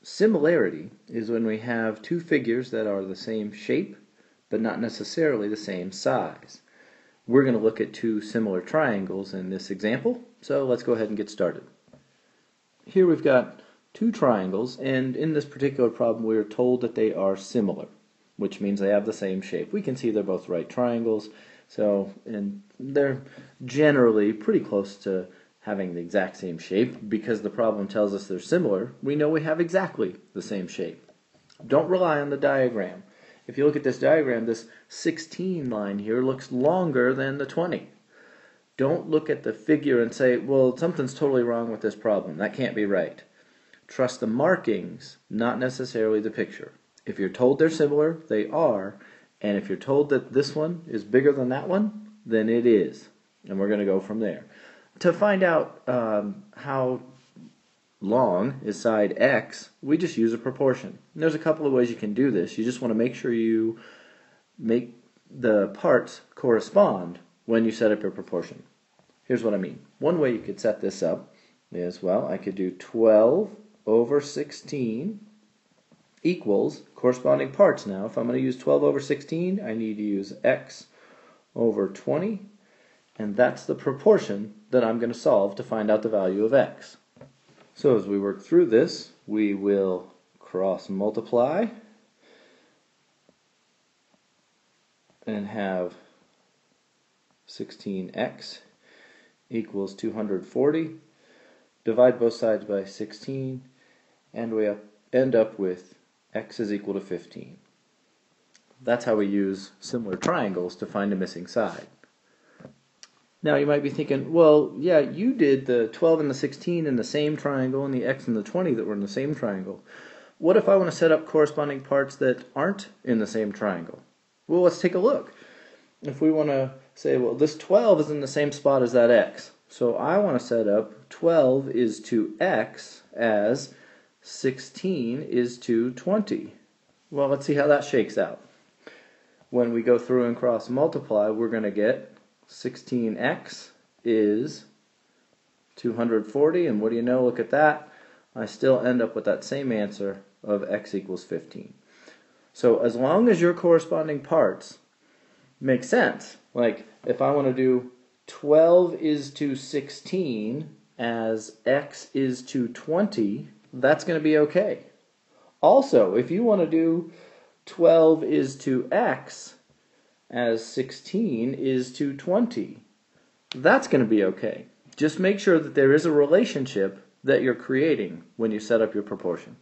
Similarity is when we have two figures that are the same shape, but not necessarily the same size. We're going to look at two similar triangles in this example, so let's go ahead and get started. Here we've got two triangles, and in this particular problem we are told that they are similar, which means they have the same shape. We can see they're both right triangles, and they're generally pretty close to having the exact same shape. Because the problem tells us they're similar, we know we have exactly the same shape. Don't rely on the diagram. If you look at this diagram, this 16 line here looks longer than the 20. Don't look at the figure and say, well, something's totally wrong with this problem. That can't be right. Trust the markings, not necessarily the picture. If you're told they're similar, they are. And if you're told that this one is bigger than that one, then it is. And we're going to go from there. To find out how long is side X, we just use a proportion. And there's a couple of ways you can do this. You just want to make sure you make the parts correspond when you set up your proportion. Here's what I mean. One way you could set this up is, well, I could do 12 over 16 equals corresponding parts. Now, if I'm going to use 12 over 16, I need to use X over 20, and that's the proportion that I'm going to solve to find out the value of X. So as we work through this, we will cross multiply and have 16x equals 240. Divide both sides by 16, and we end up with x is equal to 15. That's how we use similar triangles to find a missing side. Now you might be thinking, well, yeah, you did the 12 and the 16 in the same triangle and the x and the 20 that were in the same triangle. What if I want to set up corresponding parts that aren't in the same triangle? Well, let's take a look. If we want to say, well, this 12 is in the same spot as that x, so I want to set up 12 is to x as 16 is to 20. Well, let's see how that shakes out. When we go through and cross multiply, we're going to get 16x is 240, and what do you know, look at that. I still end up with that same answer of x equals 15. So as long as your corresponding parts make sense, like if I want to do 12 is to 16 as x is to 20, that's going to be okay. Also, if you want to do 12 is to x as 16 is to 20, that's going to be okay. Just make sure that there is a relationship that you're creating when you set up your proportion.